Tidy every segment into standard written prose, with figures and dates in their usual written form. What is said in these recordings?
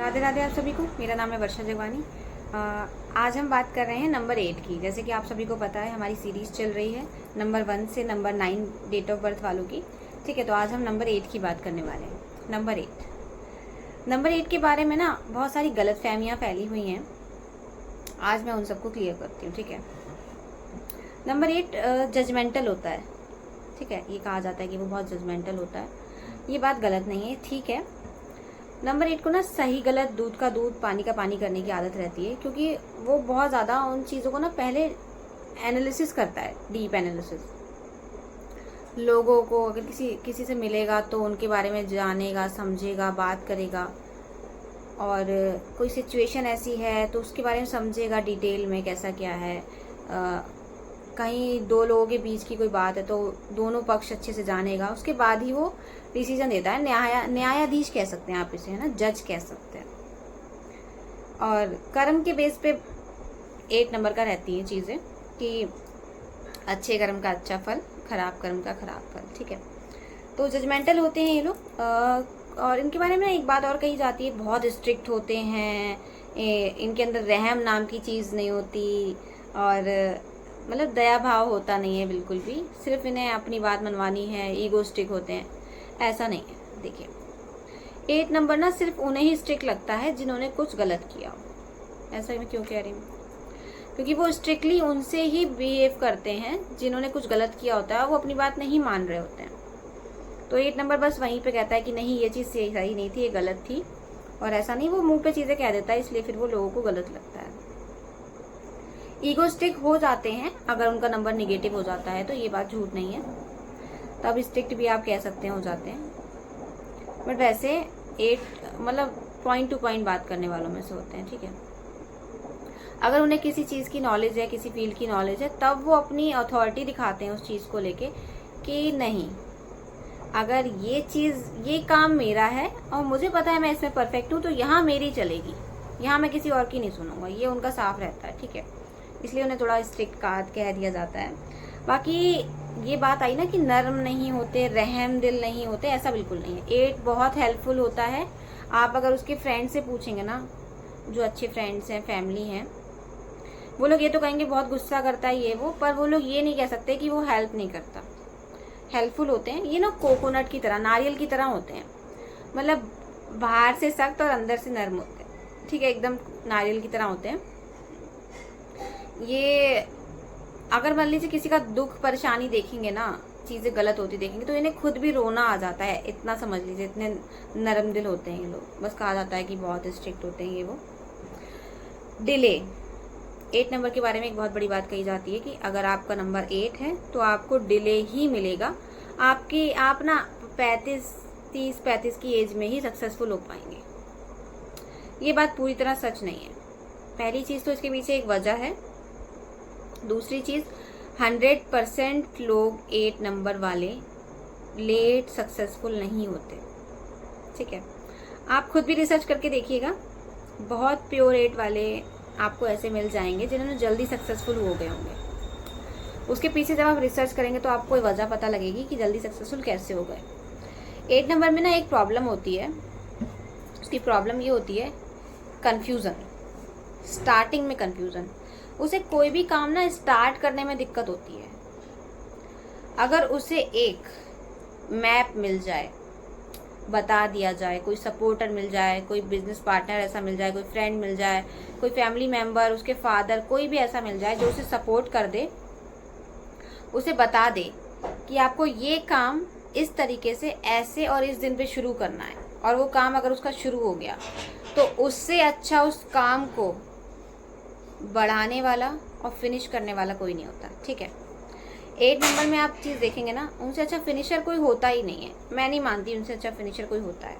राधे राधे आप सभी को। मेरा नाम है वर्षा जगवानी। आज हम बात कर रहे हैं नंबर 8 की। जैसे कि आप सभी को पता है हमारी सीरीज़ चल रही है नंबर 1 से नंबर 9 डेट ऑफ बर्थ वालों की। ठीक है, तो आज हम नंबर 8 की बात करने वाले हैं। नंबर 8 के बारे में ना बहुत सारी गलतफहमियां फैली हुई हैं। आज मैं उन सबको क्लियर करती हूँ। ठीक है, नंबर 8 जजमेंटल होता है। ठीक है, ये कहा जाता है कि वो बहुत जजमेंटल होता है। ये बात गलत नहीं है। ठीक है, नंबर 8 को ना सही गलत, दूध का दूध, पानी का पानी करने की आदत रहती है, क्योंकि वो बहुत ज़्यादा उन चीज़ों को ना पहले एनालिसिस करता है, डीप एनालिसिस। लोगों को अगर किसी से मिलेगा तो उनके बारे में जानेगा, समझेगा, बात करेगा, और कोई सिचुएशन ऐसी है तो उसके बारे में समझेगा डिटेल में कैसा क्या है। कहीं दो लोगों के बीच की कोई बात है तो दोनों पक्ष अच्छे से जानेगा, उसके बाद ही वो डिसीजन देता है। न्यायाधीश कह सकते हैं आप इसे, है ना, जज कह सकते हैं। और कर्म के बेस पे 8 नंबर का रहती हैं चीज़ें कि अच्छे कर्म का अच्छा फल, खराब कर्म का खराब फल। ठीक है, तो जजमेंटल होते हैं ये लोग। और इनके बारे में एक बात और कही जाती है, बहुत स्ट्रिक्ट होते हैं। इनके अंदर रहम नाम की चीज़ नहीं होती, और मतलब दया भाव होता नहीं है बिल्कुल भी। सिर्फ इन्हें अपनी बात मनवानी है, ईगोस्टिक होते हैं, ऐसा नहीं है। देखिए, 8 नंबर ना सिर्फ उन्हें ही स्ट्रिक्ट लगता है जिन्होंने कुछ गलत किया हो। ऐसा मैं क्यों कह रही हूँ? क्योंकि वो स्ट्रिक्टली उनसे ही बिहेव करते हैं जिन्होंने कुछ गलत किया होता है, वो अपनी बात नहीं मान रहे होते हैं। तो 8 नंबर बस वहीं पे कहता है कि नहीं, ये चीज़ सही नहीं थी, ये गलत थी। और ऐसा नहीं, वो मुंह पे चीज़ें कह देता है, इसलिए फिर वो लोगों को गलत लगता है। ईगोस्टिक हो जाते हैं अगर उनका नंबर निगेटिव हो जाता है, तो ये बात झूठ नहीं है। तब स्ट्रिक्ट भी आप कह सकते हैं, हो जाते हैं। बट वैसे 8 मतलब पॉइंट टू पॉइंट बात करने वालों में से होते हैं। ठीक है, अगर उन्हें किसी चीज़ की नॉलेज है, किसी फील्ड की नॉलेज है, तब वो अपनी अथॉरिटी दिखाते हैं उस चीज़ को लेके कि नहीं, अगर ये चीज़, ये काम मेरा है और मुझे पता है मैं इसमें परफेक्ट हूँ, तो यहाँ मेरी चलेगी, यहाँ मैं किसी और की नहीं सुनूंगा। ये उनका साफ रहता है। ठीक है, इसलिए उन्हें थोड़ा स्ट्रिक्ट कह दिया जाता है। बाकी ये बात आई ना कि नर्म नहीं होते, रहम दिल नहीं होते, ऐसा बिल्कुल नहीं है। 8 बहुत हेल्पफुल होता है। आप अगर उसके फ्रेंड से पूछेंगे ना, जो अच्छे फ्रेंड्स हैं, फैमिली हैं, वो लोग ये तो कहेंगे बहुत गुस्सा करता है ये वो, पर वो लोग ये नहीं कह सकते कि वो हेल्प नहीं करता। हेल्पफुल होते हैं। ये ना कोकोनट की तरह, नारियल की तरह होते हैं। मतलब बाहर से सख्त और अंदर से नर्म होते हैं। ठीक है, एकदम नारियल की तरह होते हैं ये। अगर मान लीजिए किसी का दुख परेशानी देखेंगे ना, चीज़ें गलत होती देखेंगे, तो इन्हें खुद भी रोना आ जाता है। इतना समझ लीजिए, इतने नरम दिल होते हैं ये लोग। बस कहा जाता है कि बहुत स्ट्रिक्ट होते हैं ये वो। डिले, 8 नंबर के बारे में एक बहुत बड़ी बात कही जाती है कि अगर आपका नंबर 8 है तो आपको डिले ही मिलेगा। आप ना 30-35 की एज में ही सक्सेसफुल हो पाएंगे। ये बात पूरी तरह सच नहीं है। पहली चीज़ तो इसके पीछे एक वजह है। दूसरी चीज़, 100% लोग 8 नंबर वाले लेट सक्सेसफुल नहीं होते। ठीक है, आप खुद भी रिसर्च करके देखिएगा, बहुत प्योर 8 वाले आपको ऐसे मिल जाएंगे जिन्होंने जल्दी सक्सेसफुल हो गए होंगे। उसके पीछे जब आप रिसर्च करेंगे तो आपको वजह पता लगेगी कि जल्दी सक्सेसफुल कैसे हो गए। 8 नंबर में ना एक प्रॉब्लम होती है। उसकी प्रॉब्लम ये होती है कन्फ्यूज़न। स्टार्टिंग में कन्फ्यूज़न, उसे कोई भी काम ना स्टार्ट करने में दिक्कत होती है। अगर उसे एक मैप मिल जाए, बता दिया जाए, कोई सपोर्टर मिल जाए, कोई बिजनेस पार्टनर ऐसा मिल जाए, कोई फ्रेंड मिल जाए, कोई फैमिली मेम्बर, उसके फादर, कोई भी ऐसा मिल जाए जो उसे सपोर्ट कर दे, उसे बता दे कि आपको ये काम इस तरीके से ऐसे और इस दिन पे शुरू करना है, और वो काम अगर उसका शुरू हो गया तो उससे अच्छा उस काम को बढ़ाने वाला और फिनिश करने वाला कोई नहीं होता। ठीक है, 8 नंबर में आप चीज़ देखेंगे ना, उनसे अच्छा फिनिशर कोई होता ही नहीं है। मैं नहीं मानती उनसे अच्छा फिनिशर कोई होता है।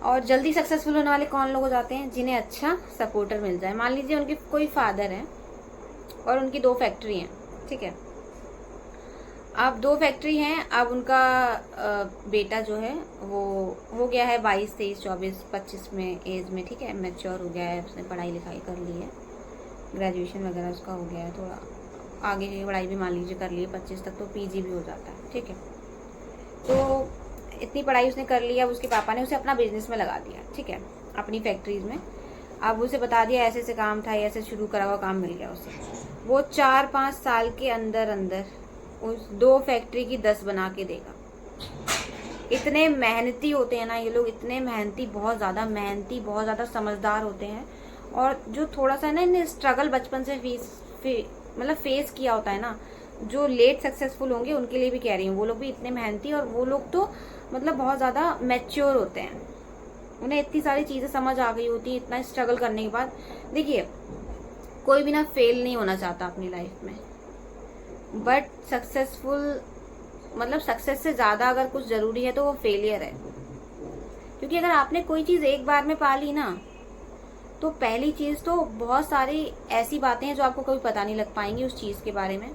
और जल्दी सक्सेसफुल होने वाले कौन लोग हो जाते हैं? जिन्हें अच्छा सपोर्टर मिल जाए। मान लीजिए उनके कोई फादर हैं और उनकी 2 फैक्ट्री हैं। ठीक है, अब 2 फैक्ट्री हैं। अब उनका बेटा जो है वो हो गया है 22, 23, 24, 25 में एज में। ठीक है, मैच्योर हो गया है, उसने पढ़ाई लिखाई कर ली है, ग्रेजुएशन वगैरह उसका हो गया है, थोड़ा आगे की पढ़ाई भी मान लीजिए कर ली है, 25 तक तो पीजी भी हो जाता है। ठीक है, तो इतनी पढ़ाई उसने कर ली, अब उसके पापा ने उसे अपना बिजनेस में लगा दिया, ठीक है, अपनी फैक्ट्रीज में। अब उसे बता दिया ऐसे ऐसे काम था, ऐसे शुरू करा हुआ काम मिल गया उसे। वो 4-5 साल के अंदर अंदर उस 2 फैक्ट्री की 10 बना के देगा। इतने मेहनती होते हैं ना ये लोग, इतने मेहनती, बहुत ज़्यादा मेहनती, बहुत ज़्यादा समझदार होते हैं। और जो थोड़ा सा ना इन्हें स्ट्रगल बचपन से फेस किया होता है ना, जो लेट सक्सेसफुल होंगे उनके लिए भी कह रही हूँ, वो लोग भी इतने मेहनती, और वो लोग तो मतलब बहुत ज़्यादा मैच्योर होते हैं। उन्हें इतनी सारी चीज़ें समझ आ गई होती है इतना स्ट्रगल करने के बाद। देखिए, कोई भी ना फेल नहीं होना चाहता अपनी लाइफ में, बट सक्सेसफुल मतलब सक्सेस से ज़्यादा अगर कुछ ज़रूरी है तो वो फेलियर है। क्योंकि अगर आपने कोई चीज़ एक बार में पा ली ना, तो पहली चीज़ तो बहुत सारी ऐसी बातें हैं जो आपको कभी पता नहीं लग पाएंगी उस चीज़ के बारे में।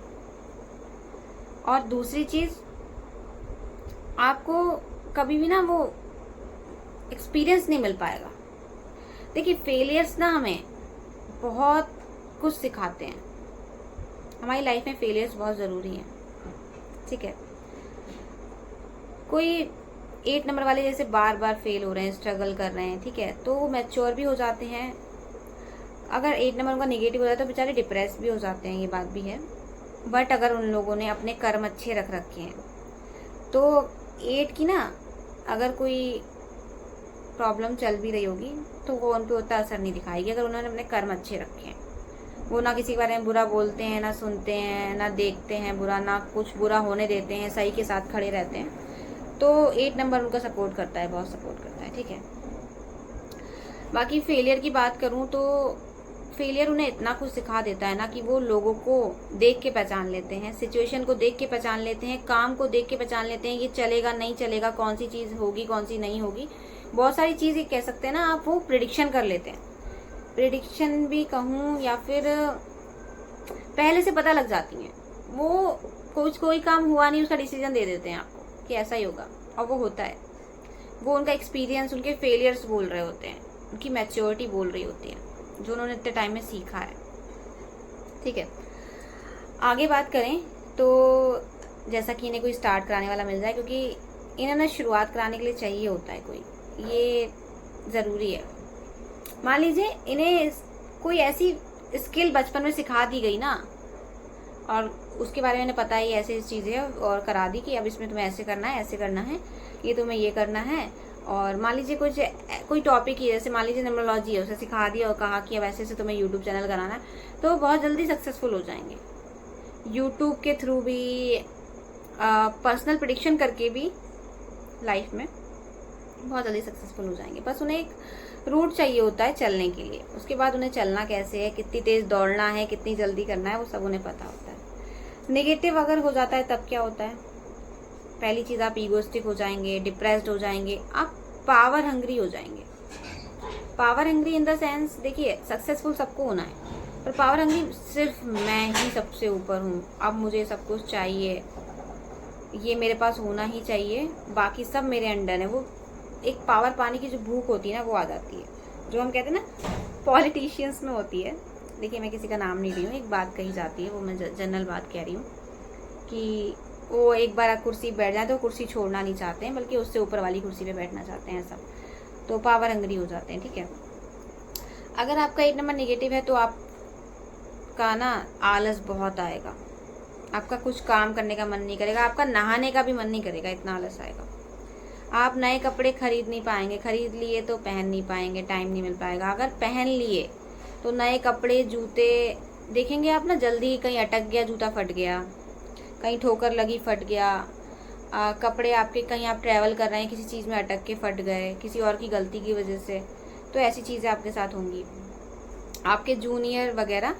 और दूसरी चीज़, आपको कभी भी ना वो एक्सपीरियंस नहीं मिल पाएगा। देखिए, फेलियर्स ना हमें बहुत कुछ सिखाते हैं। हमारी लाइफ में फेलियर्स बहुत ज़रूरी हैं, ठीक है। कोई 8 नंबर वाले जैसे बार बार फेल हो रहे हैं, स्ट्रगल कर रहे हैं, ठीक है, तो वो मैच्योर भी हो जाते हैं। अगर 8 नंबर उनका निगेटिव हो जाता है तो बेचारे डिप्रेस भी हो जाते हैं, ये बात भी है। बट अगर उन लोगों ने अपने कर्म अच्छे रख रखे हैं तो 8 की ना अगर कोई प्रॉब्लम चल भी रही होगी तो वो उन पर उतना असर नहीं दिखाएगी, अगर उन्होंने अपने कर्म अच्छे रखे हैं। वो ना किसी के बारे में बुरा बोलते हैं, ना सुनते हैं, ना देखते हैं बुरा, ना कुछ बुरा होने देते हैं, सही के साथ खड़े रहते हैं, तो 8 नंबर उनका सपोर्ट करता है, बहुत सपोर्ट करता है, ठीक है। बाकी फेलियर की बात करूं तो फेलियर उन्हें इतना कुछ सिखा देता है ना कि वो लोगों को देख के पहचान लेते हैं, सिचुएशन को देख के पहचान लेते हैं, काम को देख के पहचान लेते हैं, ये चलेगा नहीं चलेगा, कौन सी चीज़ होगी कौन सी नहीं होगी। बहुत सारी चीज़ ये कह सकते हैं ना आप, वो प्रिडिक्शन कर लेते हैं। प्रिडिक्शन भी कहूँ या फिर पहले से पता लग जाती हैं। वो कोई काम हुआ नहीं उसका डिसीजन दे देते हैं आपको कि ऐसा ही होगा, और वो होता है। वो उनका एक्सपीरियंस, उनके फेलियर्स बोल रहे होते हैं, उनकी मैच्योरिटी बोल रही होती है, जो उन्होंने इतने टाइम में सीखा है, ठीक है। आगे बात करें तो जैसा कि इन्हें कोई स्टार्ट कराने वाला मिल जाए, क्योंकि इन्हें ना शुरुआत कराने के लिए चाहिए होता है कोई, ये ज़रूरी है। मान लीजिए इन्हें कोई ऐसी स्किल बचपन में सिखा दी गई ना, और उसके बारे में इन्हें पता है ऐसी चीज़ें, और करा दी कि अब इसमें तुम्हें ऐसे करना है, ऐसे करना है, ये तुम्हें ये करना है। और मान लीजिए कोई टॉपिक ही, जैसे मान लीजिए न्यूमरोलॉजी है, उसे सिखा दिया और कहा कि अब ऐसे से तुम्हें यूट्यूब चैनल कराना है, तो बहुत जल्दी सक्सेसफुल हो जाएंगे। यूट्यूब के थ्रू भी, पर्सनल प्रेडिक्शन करके भी लाइफ में बहुत जल्दी सक्सेसफुल हो जाएंगे। बस उन्हें एक रूट चाहिए होता है चलने के लिए, उसके बाद उन्हें चलना कैसे है, कितनी तेज़ दौड़ना है, कितनी जल्दी करना है, वो सब उन्हें पता होता है। नेगेटिव अगर हो जाता है तब क्या होता है? पहली चीज़, आप ईगोस्टिक हो जाएंगे, डिप्रेस्ड हो जाएंगे, आप पावर हंग्री हो जाएंगे। Power hungry in the sense, देखिए सक्सेसफुल सबको होना है, पर पावर हंग्री सिर्फ मैं ही सबसे ऊपर हूँ, अब मुझे सब कुछ चाहिए, ये मेरे पास होना ही चाहिए, बाकी सब मेरे अंडर है। वो एक पावर पाने की जो भूख होती है ना, वो आ जाती है, जो हम कहते हैं ना पॉलिटिशियंस में होती है। देखिए, मैं किसी का नाम नहीं रही हूँ, एक बात कही जाती है, वो मैं जनरल बात कह रही हूँ कि वो एक बार कुर्सी बैठ जाए तो कुर्सी छोड़ना नहीं चाहते हैं, बल्कि उससे ऊपर वाली कुर्सी पे बैठना चाहते हैं सब, तो पावर हंग्री हो जाते हैं, ठीक है। अगर आपका 8 नंबर नेगेटिव है तो आपका ना आलस बहुत आएगा, आपका कुछ काम करने का मन नहीं करेगा, आपका नहाने का भी मन नहीं करेगा, इतना आलस आएगा। आप नए कपड़े खरीद नहीं पाएंगे, खरीद लिए तो पहन नहीं पाएंगे, टाइम नहीं मिल पाएगा। अगर पहन लिए तो नए कपड़े, जूते देखेंगे आप ना, जल्दी कहीं अटक गया, जूता फट गया, कहीं ठोकर लगी फट गया, कपड़े आपके, कहीं आप ट्रैवल कर रहे हैं, किसी चीज़ में अटक के फट गए किसी और की गलती की वजह से, तो ऐसी चीज़ें आपके साथ होंगी। आपके जूनियर वगैरह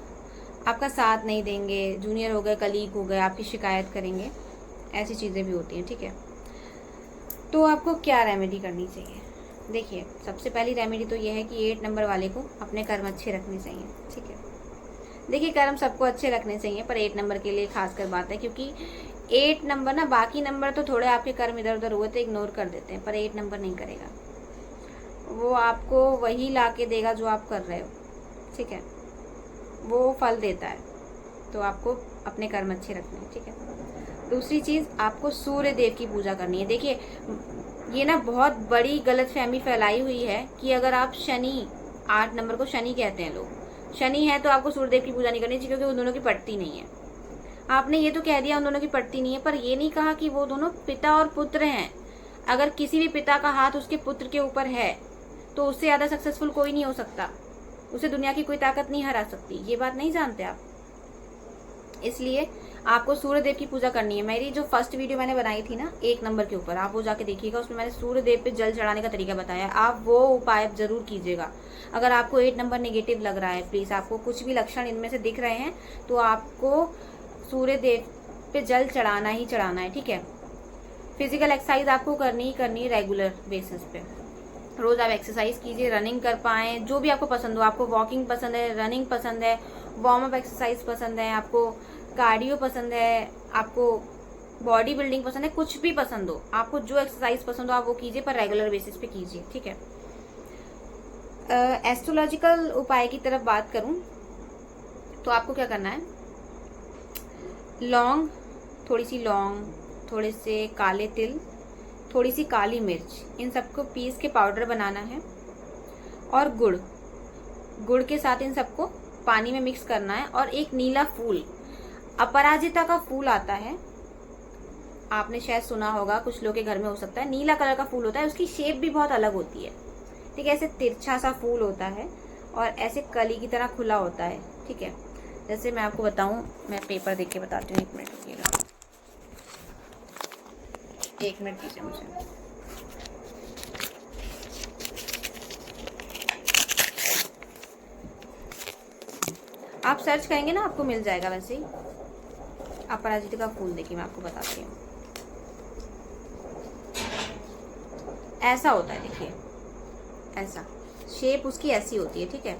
आपका साथ नहीं देंगे, जूनियर हो गए, कलीग हो गए, आपकी शिकायत करेंगे, ऐसी चीज़ें भी होती हैं, ठीक है। तो आपको क्या रेमेडी करनी चाहिए? देखिए, सबसे पहली रेमेडी तो ये है कि 8 नंबर वाले को अपने कर्म अच्छे रखने चाहिए, ठीक है। देखिए, कर्म सबको अच्छे रखने चाहिए, पर 8 नंबर के लिए खासकर बात है, क्योंकि 8 नंबर ना, बाकी नंबर तो थोड़े आपके कर्म इधर उधर हुए तो इग्नोर कर देते हैं, पर 8 नंबर नहीं करेगा। वो आपको वही ला के देगा जो आप कर रहे हो, ठीक है, वो फल देता है। तो आपको अपने कर्म अच्छे रखने हैं, ठीक है। दूसरी चीज़, आपको सूर्य देव की पूजा करनी है। देखिए, ये ना बहुत बड़ी गलतफहमी फैलाई हुई है कि अगर आप शनि, 8 नंबर को शनि कहते हैं लोग, शनि है तो आपको सूर्यदेव की पूजा नहीं करनी चाहिए क्योंकि उन दोनों की पटती नहीं है। आपने ये तो कह दिया उन दोनों की पटती नहीं है, पर ये नहीं कहा कि वो दोनों पिता और पुत्र हैं। अगर किसी भी पिता का हाथ उसके पुत्र के ऊपर है तो उससे ज्यादा सक्सेसफुल कोई नहीं हो सकता, उसे दुनिया की कोई ताकत नहीं हरा सकती। ये बात नहीं जानते आप? इसलिए आपको सूर्यदेव की पूजा करनी है। मेरी जो फर्स्ट वीडियो मैंने बनाई थी ना 1 नंबर के ऊपर, आप वो जाके देखिएगा, उसमें मैंने सूर्यदेव पे जल चढ़ाने का तरीका बताया। आप वो उपाय जरूर कीजिएगा। अगर आपको 8 नंबर नेगेटिव लग रहा है, प्लीज, आपको कुछ भी लक्षण इनमें से दिख रहे हैं, तो आपको सूर्यदेव पे जल चढ़ाना ही चढ़ाना है, ठीक है। फिजिकल एक्सरसाइज आपको करनी ही करनी है रेगुलर बेसिस पे। रोज आप एक्सरसाइज कीजिए, रनिंग कर पाए, जो भी आपको पसंद हो। आपको वॉकिंग पसंद है, रनिंग पसंद है, वार्म अप एक्सरसाइज पसंद है, आपको कार्डियो पसंद है, आपको बॉडी बिल्डिंग पसंद है, कुछ भी पसंद हो, आपको जो एक्सरसाइज पसंद हो आप वो कीजिए, पर रेगुलर बेसिस पे कीजिए, ठीक है। एस्ट्रोलॉजिकल उपाय की तरफ बात करूं तो आपको क्या करना है, लौंग, थोड़ी सी लौंग, थोड़े से काले तिल, थोड़ी सी काली मिर्च, इन सबको पीस के पाउडर बनाना है, और गुड़ के साथ इन सबको पानी में मिक्स करना है। और एक नीला फूल, अपराजिता का फूल आता है, आपने शायद सुना होगा, कुछ लोग के घर में हो सकता है, नीला कलर का फूल होता है, उसकी शेप भी बहुत अलग होती है, ठीक है। ऐसे तिरछा सा फूल होता है और ऐसे कली की तरह खुला होता है, ठीक है। जैसे मैं आपको बताऊं, मैं पेपर देख के बताती हूँ, 1 मिनट रुकिएगा, 1 मिनट दीजिए मुझे। आप सर्च करेंगे ना आपको मिल जाएगा। वैसे ही अपराजिता का फूल देखिए, मैं आपको बताती हूँ, ऐसा होता है, देखिए ऐसा शेप उसकी ऐसी होती है, ठीक है,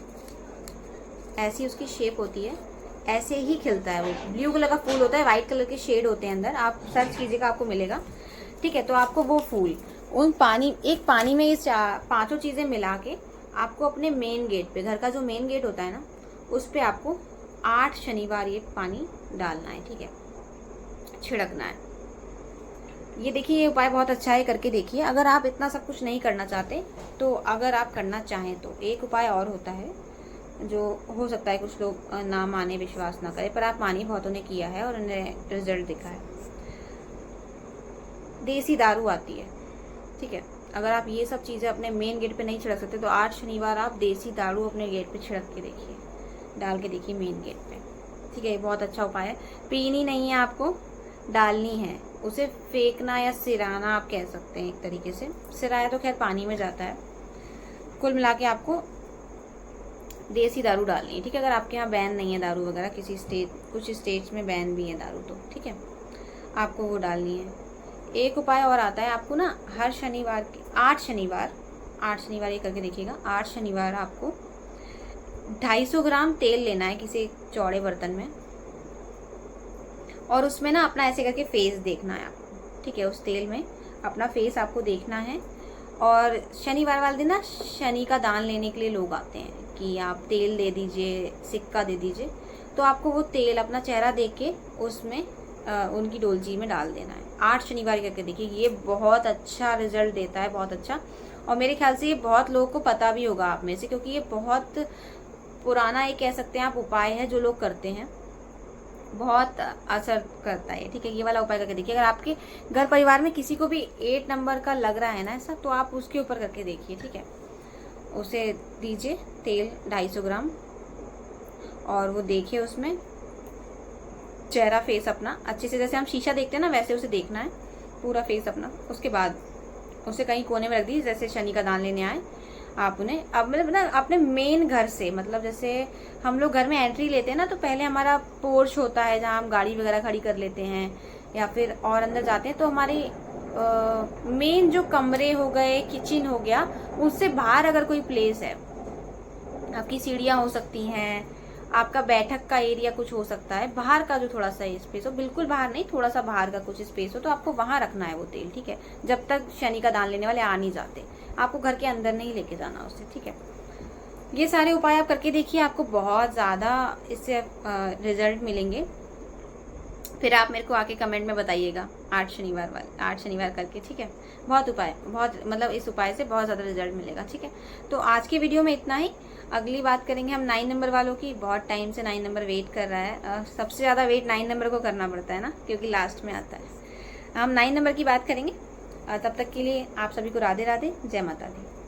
ऐसी उसकी शेप होती है, ऐसे ही खिलता है वो। ब्लू कलर का फूल होता है, व्हाइट कलर के शेड होते हैं अंदर, आप सर्च कीजिएगा आपको मिलेगा, ठीक है। तो आपको वो फूल एक पानी में ये 5 चीजें मिला के आपको अपने मेन गेट पे, घर का जो मेन गेट होता है ना, उस पे आपको 8 शनिवार ये पानी डालना है, ठीक है, छिड़कना है। ये देखिए, ये उपाय बहुत अच्छा है, करके देखिए। अगर आप इतना सब कुछ नहीं करना चाहते तो अगर आप करना चाहें तो एक उपाय और होता है, जो हो सकता है कुछ लोग ना माने, विश्वास ना करें, पर आप मानिए, बहुतों ने किया है और उन्हें रिजल्ट दिखा है। देसी दारू आती है, ठीक है। अगर आप ये सब चीज़ें अपने मेन गेट पे नहीं छिड़क सकते तो 8 शनिवार आप देसी दारू अपने गेट पे छिड़क के देखिए, डाल के देखिए मेन गेट पे, ठीक है। ये बहुत अच्छा उपाय है। पीनी नहीं है आपको, डालनी है, उसे फेंकना या सिराना आप कह सकते हैं एक तरीके से। सिराया तो खैर पानी में जाता है। कुल मिला के आपको देसी दारू डालनी है, ठीक है। अगर आपके यहाँ बैन नहीं है दारू वगैरह, कुछ स्टेट में बैन भी है दारू, तो ठीक है, आपको वो डालनी है। एक उपाय और आता है, आपको ना हर शनिवार 8 शनिवार ये करके देखिएगा। 8 शनिवार आपको 250 ग्राम तेल लेना है किसी चौड़े बर्तन में, और उसमें ना अपना ऐसे करके फेस देखना है आपको, ठीक है। उस तेल में अपना फेस आपको देखना है। और शनिवार वाले दिन ना शनि का दान लेने के लिए लोग आते हैं कि आप तेल दे दीजिए, सिक्का दे दीजिए, तो आपको वो तेल अपना चेहरा देख के उसमें उनकी डोलची में डाल देना है। 8 शनिवार करके देखिए, ये बहुत अच्छा रिजल्ट देता है, बहुत अच्छा। और मेरे ख्याल से ये बहुत लोगों को पता भी होगा आप में से, क्योंकि ये बहुत पुराना, एक कह सकते हैं आप, उपाय है जो लोग करते हैं, बहुत असर करता है, ठीक है। ये वाला उपाय करके देखिए। अगर आपके घर परिवार में किसी को भी 8 नंबर का लग रहा है ना ऐसा, तो आप उसके ऊपर करके देखिए, ठीक है। उसे दीजिए तेल 250 ग्राम, और वो देखिए उसमें चेहरा, फेस अपना अच्छे से, जैसे हम शीशा देखते हैं ना वैसे उसे देखना है, पूरा फेस अपना। उसके बाद उसे कहीं कोने में रख दीजिए, जैसे शनि का दान लेने आए आप उन्हें। अब मतलब ना अपने मेन घर से, मतलब जैसे हम लोग घर में एंट्री लेते हैं ना, तो पहले हमारा पोर्च होता है जहाँ हम गाड़ी वगैरह खड़ी कर लेते हैं, या फिर और अंदर जाते हैं, तो हमारी मेन जो कमरे हो गए, किचन हो गया, उससे बाहर अगर कोई प्लेस है, आपकी सीढ़ियाँ हो सकती हैं, आपका बैठक का एरिया कुछ हो सकता है, बाहर का जो थोड़ा सा स्पेस हो, बिल्कुल बाहर नहीं, थोड़ा सा बाहर का कुछ स्पेस हो, तो आपको वहां रखना है वो तेल, ठीक है। जब तक शनि का दान लेने वाले आ नहीं जाते, आपको घर के अंदर नहीं लेके जाना उससे, ठीक है। ये सारे उपाय आप करके देखिए, आपको बहुत ज़्यादा इससे रिजल्ट मिलेंगे। फिर आप मेरे को आके कमेंट में बताइएगा 8 शनिवार करके, ठीक है। बहुत मतलब इस उपाय से बहुत ज़्यादा रिजल्ट मिलेगा, ठीक है। तो आज की वीडियो में इतना ही। अगली बात करेंगे हम 9 नंबर वालों की। बहुत टाइम से 9 नंबर वेट कर रहा है। सबसे ज़्यादा वेट 9 नंबर को करना पड़ता है ना, क्योंकि लास्ट में आता है। हम 9 नंबर की बात करेंगे। तब तक के लिए आप सभी को राधे राधे, जय माता दी।